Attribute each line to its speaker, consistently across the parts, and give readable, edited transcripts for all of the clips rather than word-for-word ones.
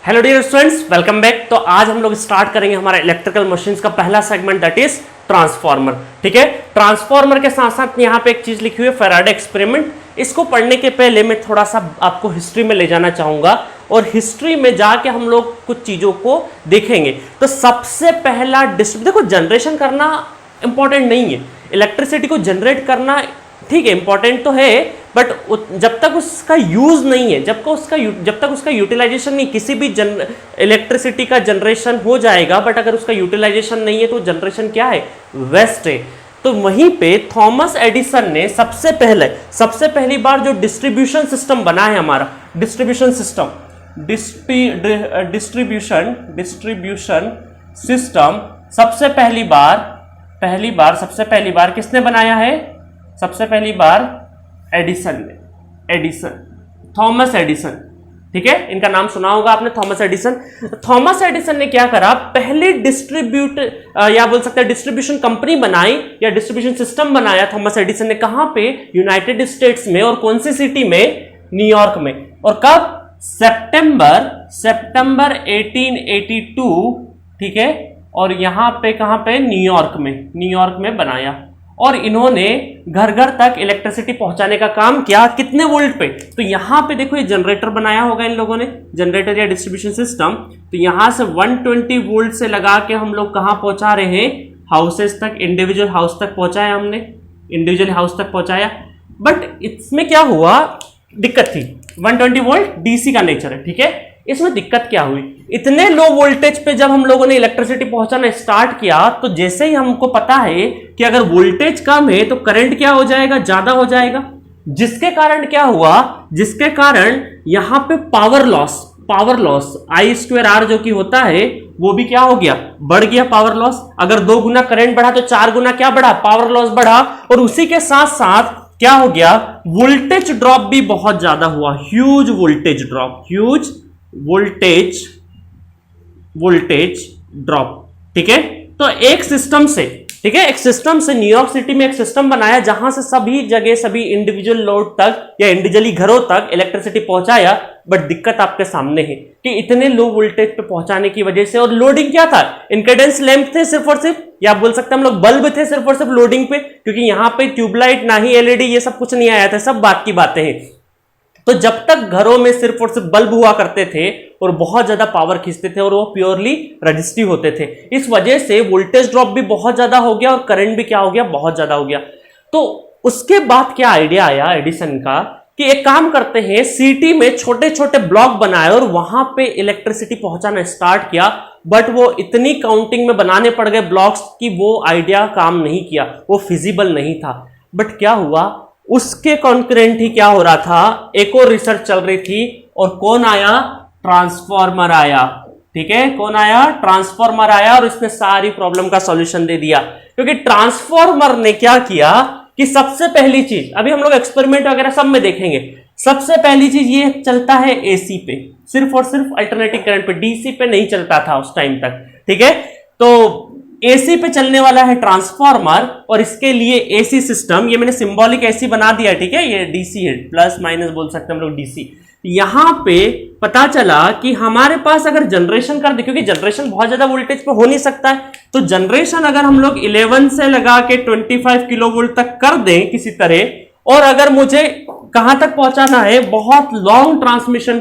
Speaker 1: Hello dear students, welcome back. तो आज हम लोग स्टार्ट करेंगे हमारा इलेक्ट्रिकल मशीन्स का पहला सेगमेंट, दैट इज ट्रांसफार्मर। ठीक है, ट्रांसफार्मर के साथ साथ यहाँ पे एक चीज लिखी हुई है, फैराडे एक्सपेरिमेंट। इसको पढ़ने के पहले मैं थोड़ा सा आपको हिस्ट्री में ले जाना चाहूंगा और हिस्ट्री में जाके हम लोग कुछ चीजों को देखेंगे। तो सबसे पहला देखो, जनरेशन करना इंपॉर्टेंट नहीं है, इलेक्ट्रिसिटी को जनरेट करना ठीक है इंपॉर्टेंट तो है, बट जब तक उसका यूज नहीं है, जब तक उसका यूटिलाइजेशन नहीं, किसी भी इलेक्ट्रिसिटी का जनरेशन हो जाएगा, बट अगर उसका यूटिलाइजेशन नहीं है तो जनरेशन क्या है, वेस्ट है। तो वहीं पे थॉमस एडिसन ने सबसे पहली बार जो डिस्ट्रीब्यूशन सिस्टम बना है हमारा, डिस्ट्रीब्यूशन सिस्टम सबसे पहली बार किसने बनाया है? सबसे पहली बार थॉमस एडिसन। ठीक है, इनका नाम सुना होगा आपने, थॉमस एडिसन ने क्या करा, पहले डिस्ट्रीब्यूशन कंपनी बनाई या डिस्ट्रीब्यूशन सिस्टम बनाया थॉमस एडिसन ने। कहां पे? यूनाइटेड स्टेट्स में। और कौन सी सिटी में? न्यूयॉर्क में। और कब? सितंबर 1882। ठीक है, और यहां पे कहां पे? न्यूयॉर्क में बनाया। और इन्होंने घर घर तक इलेक्ट्रिसिटी पहुंचाने का काम किया। कितने वोल्ट पे? तो यहां पे देखो, ये जनरेटर बनाया होगा इन लोगों ने, जनरेटर या डिस्ट्रीब्यूशन सिस्टम। तो यहां से 120 वोल्ट से लगा के हम लोग कहां पहुंचा रहे हैं? हाउसेस तक, इंडिविजुअल हाउस तक पहुंचाया हमने, बट इसमें क्या हुआ, दिक्कत थी। 120 वोल्ट डीसी का नेचर है। ठीक है, इसमें दिक्कत क्या हुई, इतने लो वोल्टेज पे जब हम लोगों ने इलेक्ट्रिसिटी पहुंचाना स्टार्ट किया, तो जैसे ही हमको पता है कि अगर वोल्टेज कम है तो करंट क्या हो जाएगा, ज्यादा हो जाएगा। जिसके कारण क्या हुआ, यहां पे पावर लॉस I²R जो कि होता है, वो भी क्या हो गया, बढ़ गया पावर लॉस। अगर 2 गुना करंट बढ़ा तो 4 गुना क्या बढ़ा, पावर लॉस बढ़ा। और उसी के साथ साथ क्या हो गया, वोल्टेज ड्रॉप भी बहुत ज्यादा हुआ, ह्यूज वोल्टेज ड्रॉप। ठीक है, तो एक सिस्टम से न्यूयॉर्क सिटी में एक सिस्टम बनाया जहां से सभी जगह, सभी इंडिविजुअल लोड तक या इंडिविजुअली घरों तक इलेक्ट्रिसिटी पहुंचाया। बट दिक्कत आपके सामने है कि इतने लो वोल्टेज पे पहुंचाने की वजह से, और लोडिंग क्या था, इंकेडेंस लैंप थे सिर्फ और सिर्फ, या आप बोल सकते हैं हम लोग बल्ब थे सिर्फ और सिर्फ लोडिंग पे, क्योंकि यहां पे ट्यूबलाइट ना ही एलईडी ये सब कुछ नहीं आया था, सब बात की बातें हैं। तो जब तक घरों में सिर्फ और सिर्फ बल्ब हुआ करते थे और बहुत ज्यादा पावर खींचते थे और वो प्योरली रजिस्टिव होते थे, इस वजह से वोल्टेज ड्रॉप भी बहुत ज्यादा हो गया और करंट भी क्या हो गया, बहुत ज्यादा हो गया। तो उसके बाद क्या आइडिया आया एडिसन का कि एक काम करते हैं, सिटी में छोटे छोटे ब्लॉक बनाए और वहां पे इलेक्ट्रिसिटी पहुंचाना स्टार्ट किया। बट वो इतनी काउंटिंग में बनाने पड़ गए ब्लॉक्स कि वो आइडिया काम नहीं किया, वो फिजिबल नहीं था। बट क्या हुआ, उसके कॉन्करेंट ही क्या हो रहा था, एक और रिसर्च चल रही थी, और कौन आया, ट्रांसफार्मर आया। ठीक है, कौन आया, ट्रांसफार्मर आया, और इसने सारी प्रॉब्लम का सॉल्यूशन दे दिया। क्योंकि ट्रांसफार्मर ने क्या किया कि सबसे पहली चीज, अभी हम लोग एक्सपेरिमेंट वगैरह सब में देखेंगे, सबसे पहली चीज ये चलता है एसी पे, सिर्फ और सिर्फ अल्टरनेटिंग करंट पे, डीसी पे नहीं चलता था उस टाइम तक। ठीक है, तो एसी पे चलने वाला है ट्रांसफार्मर, और इसके लिए एसी सिस्टम, ये मैंने सिंबॉलिक एसी बना दिया। ठीक है, ये डीसी है, प्लस माइनस बोल सकते हैं हम लोग डीसी। यहां पे पता चला कि हमारे पास अगर जनरेशन कर दे, क्योंकि जनरेशन बहुत ज्यादा वोल्टेज पे हो नहीं सकता है, तो जनरेशन अगर हम लोग 11 से लगा के 25 किलो वोल्ट तक कर दें किसी तरह, और अगर मुझे कहां तक पहुंचाना है, बहुत लॉन्ग ट्रांसमिशन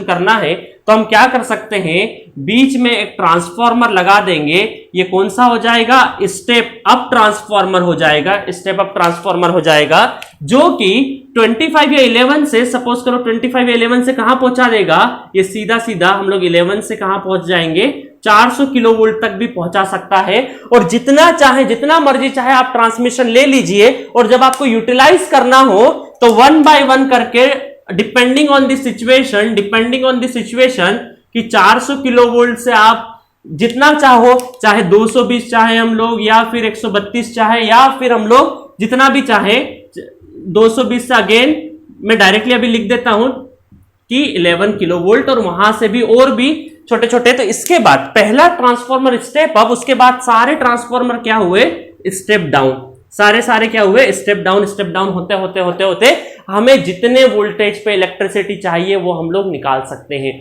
Speaker 1: करना है, तो हम क्या कर सकते हैं, बीच में एक ट्रांसफार्मर लगा देंगे। ये कौन सा हो जाएगा, स्टेप अप ट्रांसफार्मर हो जाएगा, जो कि 25 या 11 से, सपोज करो 25 या 11 से कहां पहुंचा देगा, ये सीधा हम लोग 11 से कहां पहुंच जाएंगे, 400 किलो वोल्ट तक भी पहुंचा सकता है। और जितना मर्जी चाहे आप ट्रांसमिशन ले लीजिए, और जब आपको यूटिलाइज करना हो तो 1 बाय 1 करके, डिपेंडिंग ऑन द सिचुएशन कि 400 किलो वोल्ट से आप जितना चाहो, चाहे 220 चाहे हम लोग, या फिर 132 चाहे, या फिर हम लोग जितना भी चाहे, 220 से अगेन मैं डायरेक्टली अभी लिख देता हूं कि 11 किलो वोल्ट, और वहां से भी और भी छोटे छोटे। तो इसके बाद पहला ट्रांसफार्मर स्टेप अप, उसके बाद सारे ट्रांसफार्मर क्या हुए, स्टेप डाउन। सारे क्या हुए, स्टेप डाउन होते होते होते होते हमें जितने वोल्टेज पे इलेक्ट्रिसिटी चाहिए वो हम लोग निकाल सकते हैं।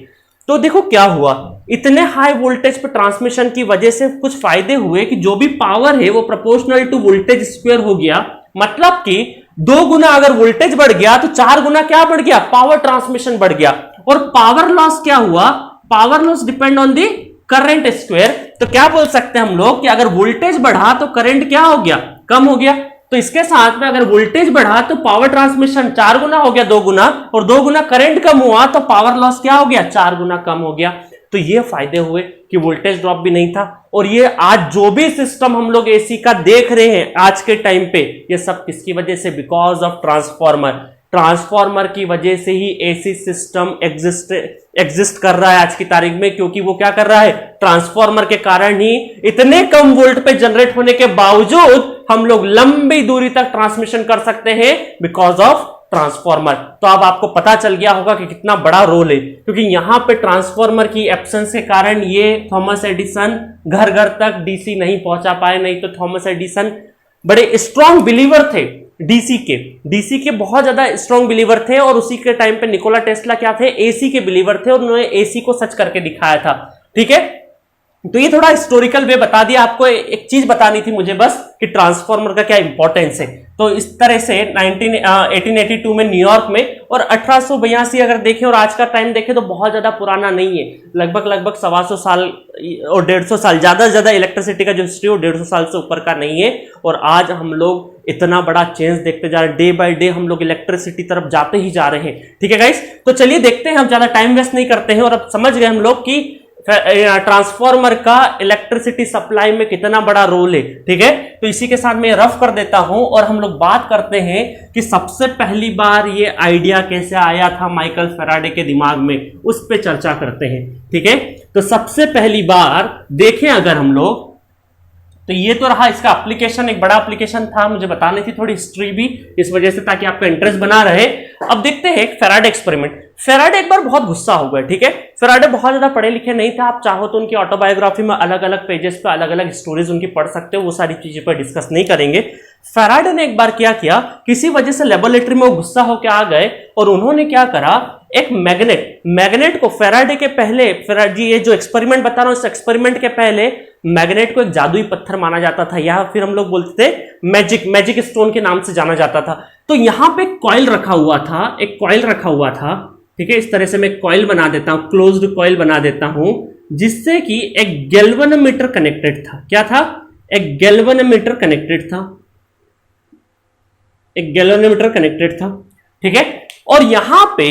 Speaker 1: तो देखो क्या हुआ, इतने हाई वोल्टेज पे ट्रांसमिशन की वजह से कुछ फायदे हुए कि जो भी पावर है वो प्रोपोर्शनल टू वोल्टेज स्क्वायर हो गया। मतलब कि 2 गुना अगर वोल्टेज बढ़ गया तो 4 गुना क्या बढ़ गया, पावर ट्रांसमिशन बढ़ गया। और पावर लॉस क्या हुआ, power loss depend on the current square. तो क्या बोल सकते हैं हम लोग कि अगर वोल्टेज बढ़ा तो करंट क्या हो गया, कम हो गया। तो इसके साथ में अगर वोल्टेज बढ़ा तो पावर ट्रांसमिशन 4 गुना हो गया, 2 गुना, और 2 गुना करंट कम हुआ तो पावर लॉस क्या हो गया, 4 गुना कम हो गया। तो ये फायदे हुए कि वोल्टेज ड्रॉप भी नहीं था। और ये आज जो भी सिस्टम हम लोग एसी का देख रहे हैं आज के टाइम पे, ये सब किसकी वजह से, बिकॉज ऑफ ट्रांसफॉर्मर की वजह से ही एसी सिस्टम एग्जिस्ट कर रहा है आज की तारीख में। क्योंकि वो क्या कर रहा है, ट्रांसफॉर्मर के कारण ही इतने कम वोल्ट पे जनरेट होने के बावजूद हम लोग लंबी दूरी तक ट्रांसमिशन कर सकते हैं बिकॉज ऑफ ट्रांसफॉर्मर। तो अब आपको पता चल गया होगा कि कितना बड़ा रोल है, क्योंकि यहां पे ट्रांसफॉर्मर की एब्सेंस के कारण ये थॉमस एडिसन घर घर तक डीसी नहीं पहुंचा पाए। नहीं तो थॉमस एडिसन बड़े स्ट्रॉन्ग बिलीवर थे डीसी के बहुत ज्यादा स्ट्रॉन्ग बिलीवर थे। और उसी के टाइम पे निकोला टेस्ला क्या थे, एसी के बिलीवर थे, और उन्होंने एसी को सच करके दिखाया था। ठीक है, तो ये थोड़ा हिस्टोरिकल वे बता दिया आपको। एक चीज बतानी थी मुझे बस कि ट्रांसफॉर्मर का क्या इंपॉर्टेंस है। तो इस तरह से 1882 में न्यूयॉर्क में, और 1882 अगर देखें और आज का टाइम देखें तो बहुत ज्यादा पुराना नहीं है, लगभग 125 साल और 150 साल, ज्यादा से ज्यादा इलेक्ट्रिसिटी का जो हिस्ट्री है 150 साल से ऊपर का नहीं है। और आज हम लोग इतना बड़ा चेंज देखते जा रहे हैं, डे बाय डे हम लोग इलेक्ट्रिसिटी तरफ जाते ही जा रहे हैं। ठीक है गाइस, तो चलिए देखते हैं, हम ज्यादा टाइम वेस्ट नहीं करते हैं। और अब समझ गए हम लोग कि ट्रांसफॉर्मर का इलेक्ट्रिसिटी सप्लाई में कितना बड़ा रोल है। ठीक है, तो इसी के साथ मैं रफ कर देता हूं और हम लोग बात करते हैं कि सबसे पहली बार ये आइडिया कैसे आया था माइकल फैराडे के दिमाग में, उस पे चर्चा करते हैं। ठीक है, तो सबसे पहली बार देखें अगर हम लोग, तो ये तो रहा इसका एप्लीकेशन, एक बड़ा एप्लीकेशन था, मुझे बतानी थी थोड़ी हिस्ट्री भी इस वजह से ताकि आपका इंटरेस्ट बना रहे। अब देखते हैं फैराडे एक्सपेरिमेंट। फैराडे एक बार बहुत गुस्सा हो गए। ठीक है, फैराडे बहुत ज्यादा पढ़े लिखे नहीं थे, आप चाहो तो उनकी ऑटोबायोग्राफी में अलग अलग पेजेस पे अलग अलग स्टोरीज उनकी पढ़ सकते हो, वो सारी चीजें पर डिस्कस नहीं करेंगे। फैराडे ने एक बार क्या किया, किसी वजह से लेबोरेटरी में वो गुस्सा होकर आ गए और उन्होंने क्या करा, एक मैग्नेट को फैराडे के पहले, फैराडे ये जो एक्सपेरिमेंट बता रहा हूं, इस एक्सपेरिमेंट के पहले मैग्नेट को एक जादुई पत्थर माना जाता था, या फिर हम लोग बोलते थे मैजिक स्टोन के नाम से जाना जाता था। तो यहां पे कॉइल रखा हुआ था, ठीक है, इस तरह से मैं कॉइल बना देता हूं, क्लोज्ड कॉइल बना देता हूं, जिससे कि एक गैल्वेनोमीटर कनेक्टेड था। क्या था, एक गैल्वेनोमीटर कनेक्टेड था। ठीक है, और यहां पे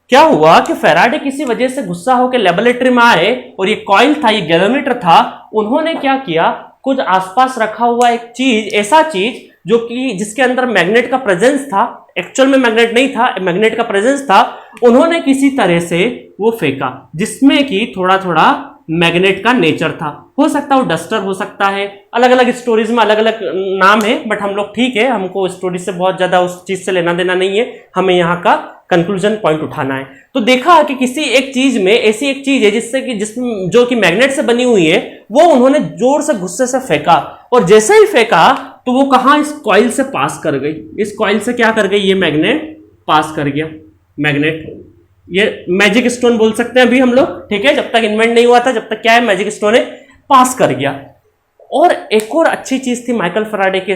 Speaker 1: क्या हुआ कि फैराडे किसी वजह से गुस्सा होकर लेबोरेटरी में आए और ये कॉइल था, ये गैल्वेनोमीटर था, उन्होंने क्या किया, कुछ आसपास रखा हुआ एक चीज, ऐसा चीज जो कि जिसके अंदर मैग्नेट का प्रेजेंस था, एक्चुअल में मैग्नेट नहीं था, मैग्नेट का प्रेजेंस था, उन्होंने किसी तरह से वो फेंका जिसमें कि थोड़ा थोड़ा मैग्नेट का नेचर था। हो सकता है वो डस्टर हो सकता है, अलग अलग स्टोरीज में अलग अलग नाम है, बट हम लोग ठीक है, हमको स्टोरी से बहुत ज्यादा उस चीज से लेना देना नहीं है, हमें यहाँ का कंक्लूजन पॉइंट उठाना है। तो देखा कि किसी एक चीज में ऐसी एक चीज है जिसमें जो कि मैग्नेट से बनी हुई है, वो उन्होंने जोर से गुस्से से फेंका, और जैसे ही फेंका तो वो कहां, इस कॉइल से पास कर गई। इस कॉइल से क्या कर गई, ये मैग्नेट पास कर गया। मैग्नेट, ये मैजिक स्टोन बोल सकते हैं अभी हम लोग, ठीक है, जब तक इन्वेंट नहीं हुआ था, जब तक क्या है मैजिक स्टोन है, पास कर गया। और एक और अच्छी चीज थी माइकल फैराडे के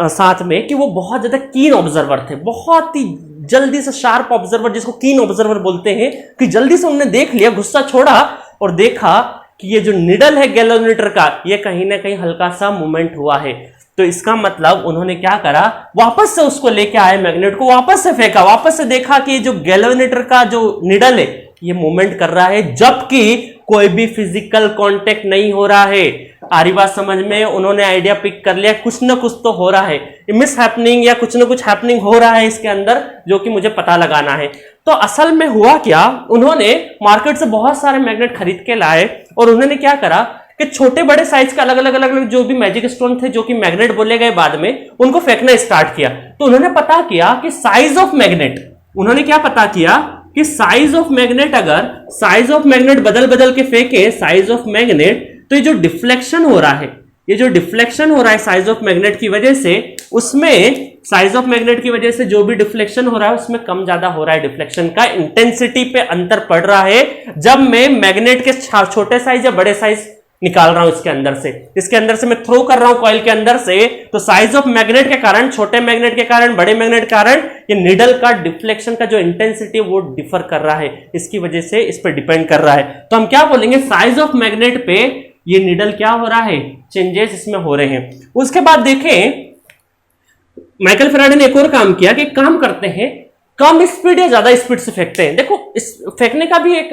Speaker 1: साथ में कि वो बहुत ज्यादा कीन ऑब्जर्वर थे, बहुत ही जल्दी से शार्प ऑब्जर्वर, जिसको कीन ऑब्जर्वर बोलते हैं, कि जल्दी से उन्होंने देख लिया, गुस्सा छोड़ा और देखा कि ये जो निडल है गैल्वेनोमीटर का, ये कहीं ना कहीं हल्का सा मूवमेंट हुआ है। तो इसका मतलब उन्होंने क्या करा, वापस से उसको लेके आए, मैग्नेट को वापस से फेंका, वापस से देखा कि जो गैल्वेनोमीटर का जो निडल है ये मूवमेंट कर रहा है, जबकि कोई भी फिजिकल कांटेक्ट नहीं हो रहा है। आरी बात समझ में, उन्होंने आइडिया पिक कर लिया, कुछ ना कुछ तो हो रहा है, मिस हैपनिंग या कुछ ना कुछ हैपनिंग हो रहा है इसके अंदर, जो कि मुझे पता लगाना है। तो असल में हुआ क्या, उन्होंने मार्केट से बहुत सारे मैग्नेट खरीद के लाए और उन्होंने क्या करा कि छोटे बड़े साइज के अलग अलग जो भी मैजिक स्टोन थे, जो कि मैग्नेट बोले गए बाद में, उनको फेंकना स्टार्ट किया। तो उन्होंने पता किया कि साइज ऑफ मैग्नेट, उन्होंने क्या पता किया कि साइज ऑफ मैग्नेट, अगर साइज ऑफ मैग्नेट बदल बदल के फेंके साइज ऑफ मैग्नेट, तो ये जो डिफ्लेक्शन हो रहा है, ये जो डिफ्लेक्शन हो रहा है साइज ऑफ मैग्नेट की वजह से, उसमें साइज ऑफ मैग्नेट की वजह से जो भी डिफ्लेक्शन हो रहा है उसमें कम ज्यादा हो रहा है, डिफ्लेक्शन का इंटेंसिटी पे अंतर पड़ रहा है जब मैं मैग्नेट के छोटे साइज या बड़े साइज निकाल रहा हूं इसके अंदर से, इसके अंदर से मैं थ्रो कर रहा हूं कॉइल के अंदर से, तो साइज ऑफ मैग्नेट के कारण, छोटे मैग्नेट के कारण, बड़े मैग्नेट के कारण ये निडल का डिफ्लेक्शन का जो इंटेंसिटी वो डिफर कर रहा है, इसकी वजह से इस पर डिपेंड कर रहा है। तो हम क्या बोलेंगे, साइज ऑफ मैग्नेट पे ये निडल क्या हो रहा है, चेंजेस इसमें हो रहे हैं। उसके बाद देखें माइकल फैराडे ने एक और काम किया कि काम करते हैं कम स्पीड या ज्यादा स्पीड से फेंकते हैं। देखो इस फेंकने का भी एक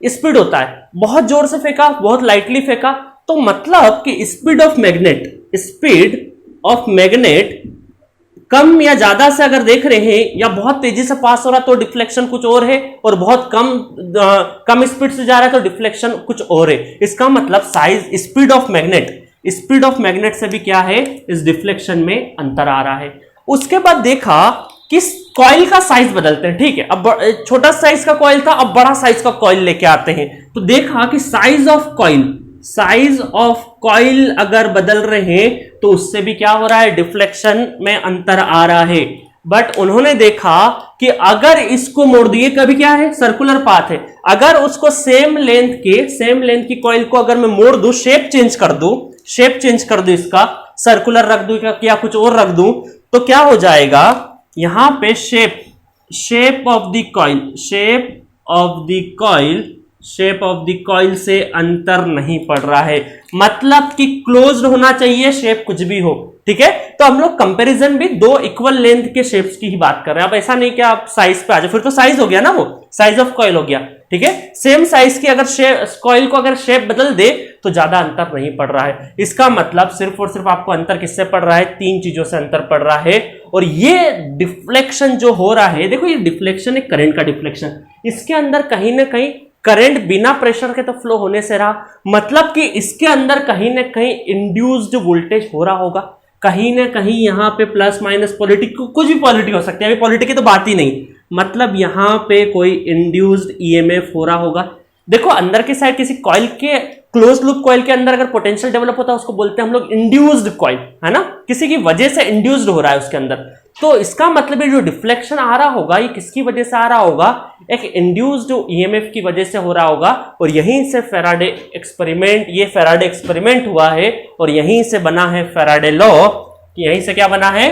Speaker 1: स्पीड होता है, बहुत जोर से फेंका, बहुत लाइटली फेंका, तो मतलब कि स्पीड ऑफ मैग्नेट कम या ज्यादा से अगर देख रहे हैं या बहुत तेजी से पास हो रहा है तो डिफ्लेक्शन कुछ और है, और बहुत कम स्पीड से जा रहा है तो डिफ्लेक्शन कुछ और है। इसका मतलब स्पीड ऑफ मैग्नेट से भी क्या है, इस डिफ्लेक्शन में अंतर आ रहा है। उसके बाद देखा कि कॉइल का साइज बदलते हैं, ठीक है, अब छोटा साइज का कॉइल था, अब बड़ा साइज का कॉइल लेके आते हैं, तो देखा कि साइज ऑफ कॉइल अगर बदल रहे हैं तो उससे भी क्या हो रहा है, डिफ्लेक्शन में अंतर आ रहा है। बट उन्होंने देखा कि अगर इसको मोड़ दिए, कभी क्या है, सर्कुलर पाथ है, अगर उसको सेम लेंथ की कॉइल को अगर मैं मोड़ दूं, शेप चेंज कर दूं, इसका सर्कुलर रख दूं या कुछ और रख दूं, तो क्या हो जाएगा, यहां पे शेप ऑफ द कॉइल से अंतर नहीं पड़ रहा है, मतलब कि क्लोज्ड होना चाहिए, शेप कुछ भी हो, ठीक है। तो हम लोग कंपैरिजन भी दो इक्वल लेंथ के शेप्स की ही बात कर रहे हैं। अब ऐसा नहीं कि आप साइज पे आ जाओ, फिर तो साइज हो गया ना, वो साइज ऑफ कॉइल हो गया, ठीक है। सेम साइज की अगर कॉइल को अगर शेप बदल दे तो ज्यादा अंतर नहीं पड़ रहा है। इसका मतलब सिर्फ और सिर्फ आपको अंतर किससे पड़ रहा है, तीन चीजों से अंतर पड़ रहा है। और ये डिफ्लेक्शन जो हो रहा है, देखो ये डिफ्लेक्शन है, करंट का डिफ्लेक्शन, इसके अंदर कहीं ना कहीं करंट बिना प्रेशर के तो फ्लो होने से रहा, मतलब कि इसके अंदर कहीं ना कहीं इंड्यूस्ड वोल्टेज हो रहा होगा, कहीं ना कहीं यहां पे प्लस माइनस पॉलिटिक, कुछ भी पॉलिटिक हो सकती है, अभी पॉलिटिक की तो बात ही नहीं, मतलब यहां पे कोई इंड्यूस्ड ईएमएफ हो रहा होगा। देखो अंदर की साइड किसी कॉइल के, क्लोज लूप कॉइल के अंदर अगर पोटेंशियल डेवलप होता है उसको बोलते हैं हम लोग इंड्यूस्ड कॉइल, है ना, किसी की वजह से इंड्यूस्ड हो रहा है उसके अंदर। तो इसका मतलब है जो डिफ्लेक्शन आ रहा होगा ये किसकी वजह से आ रहा होगा, एक इंड्यूस्ड ईएमएफ की वजह से हो रहा होगा। और यहीं से फैराडे एक्सपेरिमेंट हुआ है और यहीं से बना है फैराडे लॉ। यहीं से क्या बना है,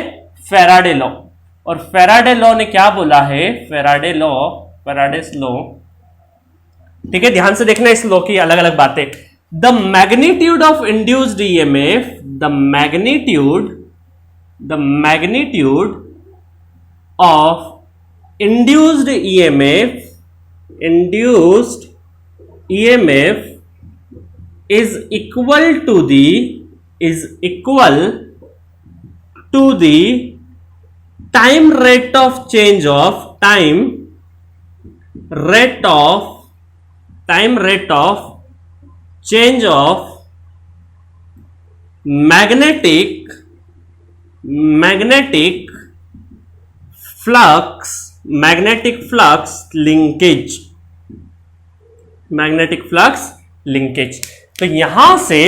Speaker 1: फैराडे लॉ। और फैराडे लॉ ने क्या बोला है, फैराडेस लॉ, ठीक है, ध्यान से देखना इस लॉ की अलग अलग बातें। The magnitude of induced EMF, the magnitude of induced EMF is equal to the time rate of change of magnetic flux linkage। तो यहां से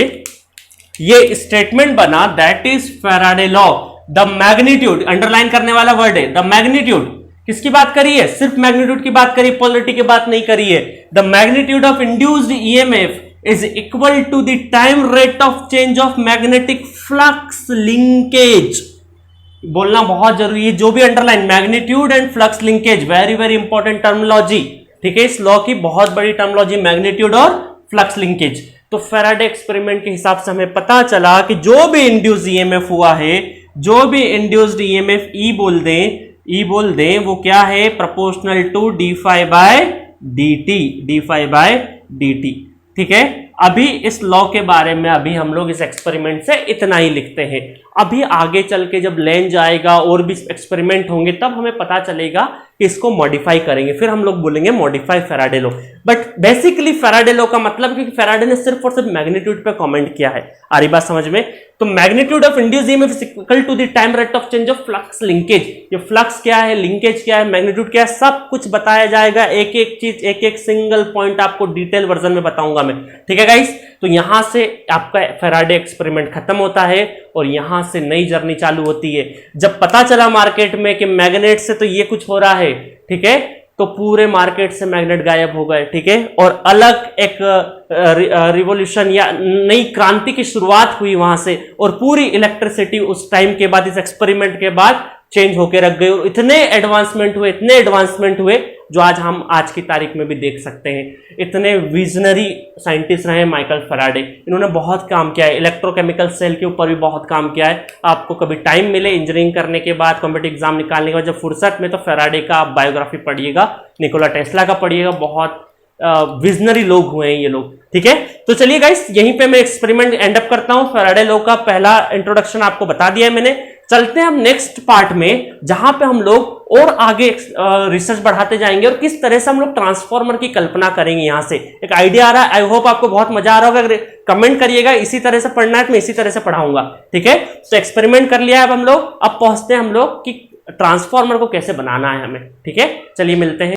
Speaker 1: ये स्टेटमेंट बना, that is Faraday law. The magnitude, underline करने वाला वर्ड है, the magnitude किसकी बात करी है, सिर्फ मैग्नीट्यूड की बात करी, पोलरिटी की बात नहीं करी है। The magnitude of induced EMF is equal to the time rate of change of magnetic flux linkage. बोलना बहुत जरूरी है, जो भी underline, magnitude and flux linkage, very very important terminology, ठीक है। इस लॉ की बहुत बड़ी टर्मिनोलॉजी, मैग्नीट्यूड और फ्लक्स लिंकेज। तो फैराडे एक्सपेरिमेंट के हिसाब से हमें पता चला कि जो भी इंड्यूस्ड ईएमएफ हुआ है, जो भी इंड्यूस्ड ईएमएफ ई बोल दें, वो क्या है, proportional to d phi by dt, ठीक है। अभी इस लॉ के बारे में अभी हम लोग इस एक्सपेरिमेंट से इतना ही लिखते हैं। अभी आगे चल के जब लेंज आएगा और भी एक्सपेरिमेंट होंगे तब हमें पता चलेगा कि इसको मॉडिफाई करेंगे, फिर हम लोग बोलेंगे modify Faraday law. But basically Faraday law का मतलब कि फैराडे ने सिर्फ और सिर्फ मैग्नीट्यूड पे कमेंट किया है। आ रही बात समझ में? तो magnitude of induced EMF is equal to the time rate of change of flux linkage. ये फ्लक्स क्या है, लिंकेज क्या है, मैग्नीट्यूड क्या है, सब कुछ बताया जाएगा। एक एक चीज, एक एक सिंगल पॉइंट आपको डिटेल वर्जन में बताऊंगा मैं, ठीक है गाइस। तो यहां से आपका फैराडे एक्सपेरिमेंट खत्म होता है और यहां से नई जर्नी चालू होती है। जब पता चला मार्केट में कि मैग्नेट से तो ये कुछ हो रहा है, ठीक है, तो पूरे मार्केट से मैग्नेट गायब हो गए, ठीक है, और अलग एक रिवॉल्यूशन या नई क्रांति की शुरुआत हुई वहां से, और पूरी इलेक्ट्रिसिटी उस टाइम के बाद, इस एक्सपेरिमेंट के बाद चेंज होकर रख गई। और इतने एडवांसमेंट हुए जो आज हम आज की तारीख में भी देख सकते हैं। इतने विजनरी साइंटिस्ट रहे माइकल फैराडे, इन्होंने बहुत काम किया है, इलेक्ट्रोकेमिकल सेल के ऊपर भी बहुत काम किया है। आपको कभी टाइम मिले इंजीनियरिंग करने के बाद, कॉम्पिटिटिव एग्जाम निकालने के बाद, जब फुर्सत में, तो फैराडे का आप बायोग्राफी पढ़िएगा, निकोला टेस्ला का पढ़िएगा। बहुत विजनरी लोग हुए हैं ये लोग, ठीक है। तो चलिए गाइस, यहीं पे मैं एक्सपेरिमेंट एंड अप करता हूं। फैराडे लॉ का पहला इंट्रोडक्शन आपको बता दिया है मैंने। चलते हैं हम नेक्स्ट पार्ट में, जहां पे हम लोग और आगे रिसर्च बढ़ाते जाएंगे और किस तरह से हम लोग ट्रांसफॉर्मर की कल्पना करेंगे। यहां से एक आइडिया आ रहा है, आई होप आपको बहुत मजा आ रहा होगा। अगर कमेंट करिएगा इसी तरह से पढ़ना है तो मैं इसी तरह से पढ़ाऊंगा, ठीक है। तो एक्सपेरिमेंट कर लिया है अब हम लोग, अब पहुंचते हैं हम लोग कि ट्रांसफॉर्मर को कैसे बनाना है हमें, ठीक है। चलिए मिलते हैं।